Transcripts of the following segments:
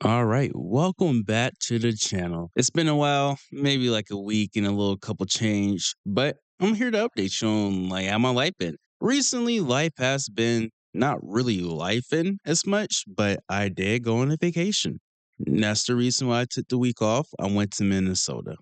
All right, welcome back to the channel. It's been a while, maybe like a week and a little couple change, but I'm here to update you on like how my life been. Recently, life has been not really lifing as much, but I did go on a vacation. And that's the reason why I took the week off. I went to Minnesota.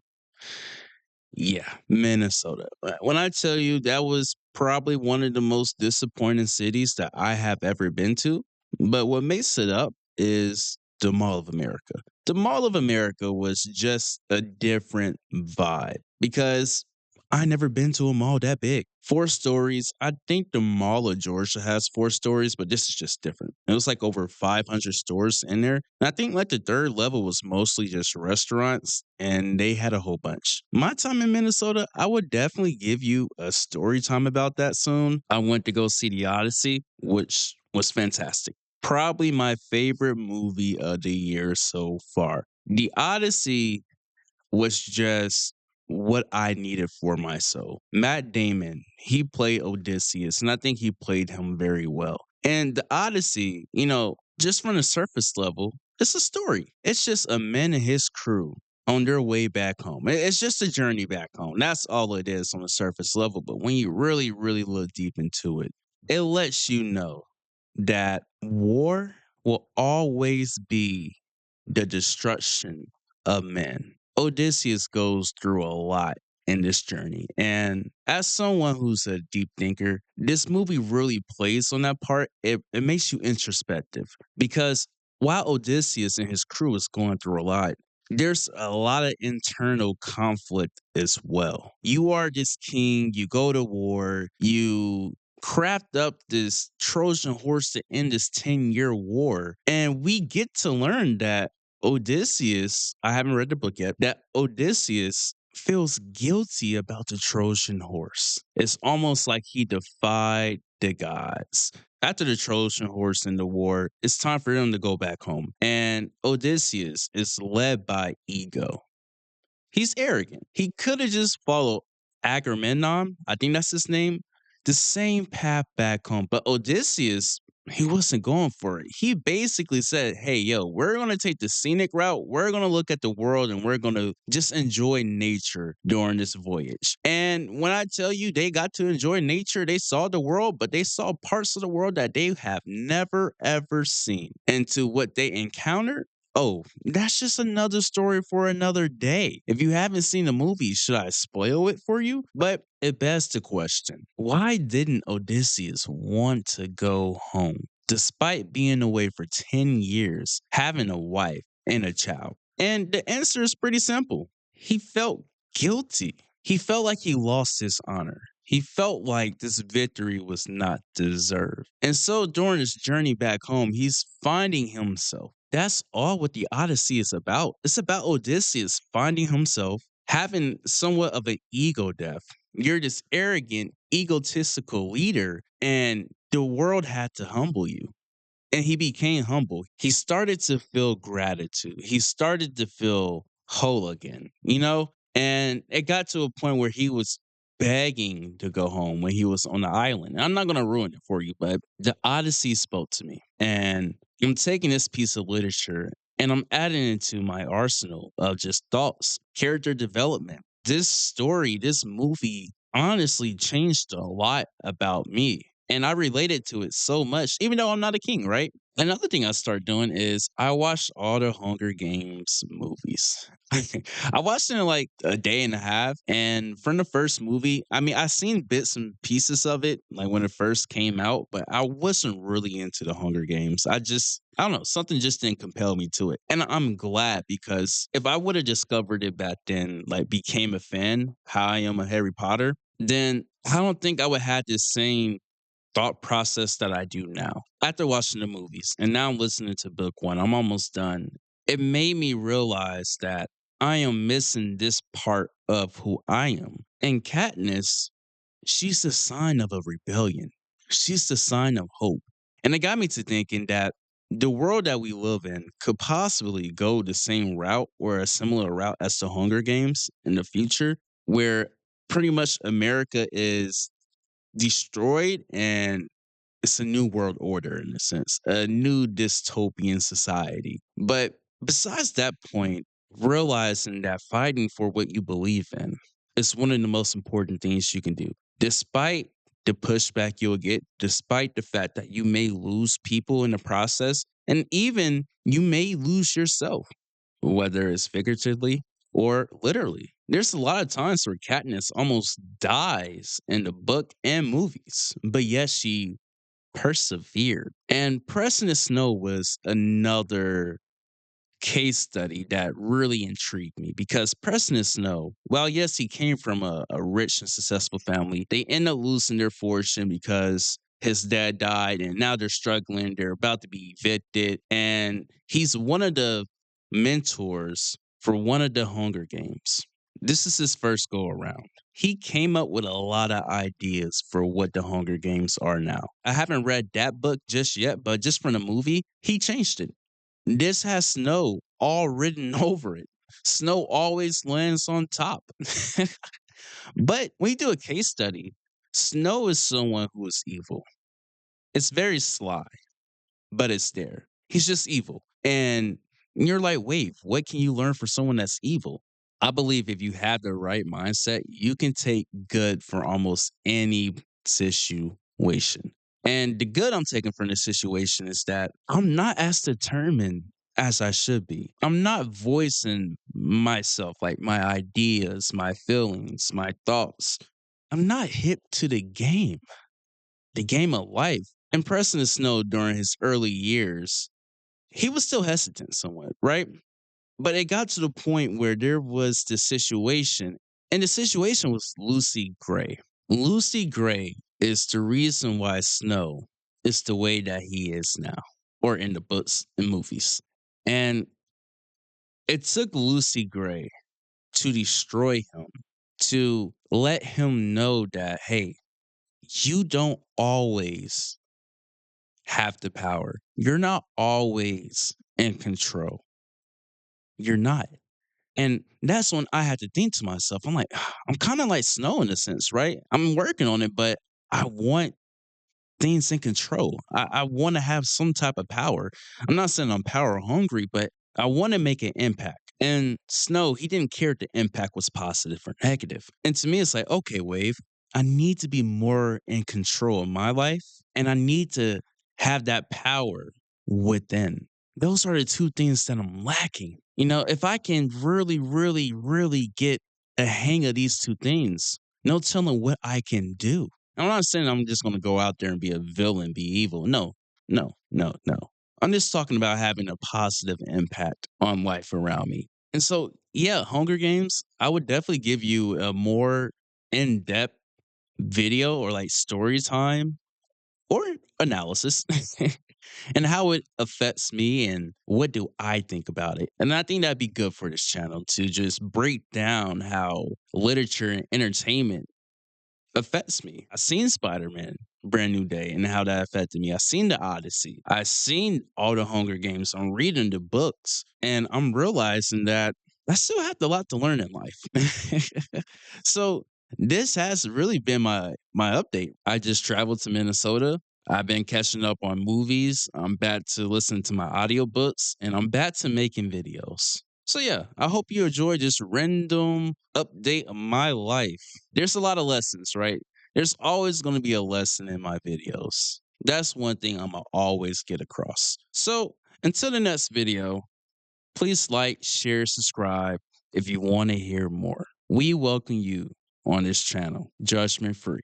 Yeah, Minnesota. When I tell you that was probably one of the most disappointing cities that I have ever been to, but what makes it up is the Mall of America. The Mall of America was just a different vibe because I never been to a mall that big. 4 stories. I think the Mall of Georgia has 4 stories, but this is just different. It was like over 500 stores in there. And I think like the third level was mostly just restaurants, and they had a whole bunch. My time in Minnesota, I would definitely give you a story time about that soon. I went to go see the Odyssey, which was fantastic. Probably my favorite movie of the year so far. The Odyssey was just what I needed for my soul. Matt Damon, he played Odysseus, and I think he played him very well. And the Odyssey, just from the surface level, it's a story. It's just a man and his crew on their way back home. It's just a journey back home. That's all it is on the surface level. But when you really, really look deep into it, it lets you know that war will always be the destruction of men. Odysseus goes through a lot in this journey. And as someone who's a deep thinker, this movie really plays on that part. It makes you introspective because while Odysseus and his crew is going through a lot, there's a lot of internal conflict as well. You are this king, you go to war, you craft up this Trojan horse to end this 10-year war. And we get to learn that Odysseus, I haven't read the book yet, that Odysseus feels guilty about the Trojan horse. It's almost like he defied the gods. After the Trojan horse in the war, it's time for them to go back home. And Odysseus is led by ego. He's arrogant. He could have just followed Agamemnon, I think that's his name, the same path back home. But Odysseus, he wasn't going for it. He basically said, "Hey, yo, we're going to take the scenic route. We're going to look at the world and we're going to just enjoy nature during this voyage." And when I tell you they got to enjoy nature, they saw the world, but they saw parts of the world that they have never ever seen. And to what they encountered, oh, that's just another story for another day. If you haven't seen the movie, should I spoil it for you? But it begs the question, why didn't Odysseus want to go home despite being away for 10 years, having a wife and a child? And the answer is pretty simple. He felt guilty. He felt like he lost his honor. He felt like this victory was not deserved. And so during his journey back home, he's finding himself. That's all what the Odyssey is about. It's about Odysseus finding himself, having somewhat of an ego death. You're this arrogant, egotistical leader, and the world had to humble you. And he became humble. He started to feel gratitude. He started to feel whole again. And it got to a point where he was begging to go home when he was on the island. And I'm not going to ruin it for you, but the Odyssey spoke to me. And I'm taking this piece of literature and I'm adding it to my arsenal of just thoughts, character development. This story, this movie honestly changed a lot about me. And I related to it so much, even though I'm not a king, right? Another thing I started doing is I watched all the Hunger Games movies. I watched it in like a day and a half. And from the first movie, I mean, I seen bits and pieces of it, like when it first came out, but I wasn't really into the Hunger Games. I don't know, something just didn't compel me to it. And I'm glad because if I would have discovered it back then, like became a fan, how I am a Harry Potter, then I don't think I would have this same thought process that I do now. After watching the movies, and now I'm listening to book one, I'm almost done. It made me realize that I am missing this part of who I am. And Katniss, she's the sign of a rebellion. She's the sign of hope. And it got me to thinking that the world that we live in could possibly go the same route or a similar route as the Hunger Games in the future, where pretty much America is destroyed and it's a new world order in a sense, a new dystopian society. But Besides that point, realizing that fighting for what you believe in is one of the most important things you can do. Despite the pushback you'll get, despite the fact that you may lose people in the process, and even you may lose yourself, whether it's figuratively or literally. There's a lot of times where Katniss almost dies in the book and movies, but yet she persevered. And Preston Snow was another case study that really intrigued me because Preston Snow, while yes, he came from a rich and successful family, they end up losing their fortune because his dad died and now they're struggling. They're about to be evicted. And he's one of the mentors for one of the Hunger Games. This is his first go around. He came up with a lot of ideas for what the Hunger Games are now. I haven't read that book just yet, but just from the movie, he changed it. This has snow all written over it. Snow always lands on top. But when you do a case study, Snow is someone who is evil. It's very sly, but it's there. He's just evil. And you're like, wait, what can you learn for someone that's evil? I believe if you have the right mindset, you can take good for almost any situation. And the good I'm taking from this situation is that I'm not as determined as I should be. I'm not voicing myself, like my ideas, my feelings, my thoughts. I'm not hip to the game of life. And Preston Snow during his early years, he was still hesitant somewhat, right? But it got to the point where there was this situation, and the situation was Lucy Gray. Lucy Gray is the reason why Snow is the way that he is now, or in the books and movies. And it took Lucy Gray to destroy him, to let him know that, hey, you don't always have the power. You're not always in control. You're not. And that's when I had to think to myself, I'm like, I'm kind of like Snow in a sense, right? I'm working on it, but I want things in control. I want to have some type of power. I'm not saying I'm power hungry, but I want to make an impact. And Snow, he didn't care if the impact was positive or negative. And to me, it's like, okay, Wave, I need to be more in control of my life and I need to have that power within. Those are the two things that I'm lacking. You know, if I can really, really, really get a hang of these two things, no telling what I can do. I'm not saying I'm just gonna go out there and be a villain, be evil. No, no, no, no. I'm just talking about having a positive impact on life around me. And so, yeah, Hunger Games, I would definitely give you a more in-depth video or like story time or analysis and how it affects me and what do I think about it. And I think that'd be good for this channel to just break down how literature and entertainment affects me. I seen Spider-Man Brand New Day and how that affected me. I seen the Odyssey. I seen all the Hunger Games. I'm reading the books and I'm realizing that I still have a lot to learn in life. So this has really been my update. I just traveled to Minnesota. I've been catching up on movies. I'm back to listening to my audiobooks and I'm back to making videos. So yeah, I hope you enjoyed this random update of my life. There's a lot of lessons, right? There's always going to be a lesson in my videos. That's one thing I'm going to always get across. So until the next video, please like, share, subscribe if you want to hear more. We welcome you on this channel, judgment free.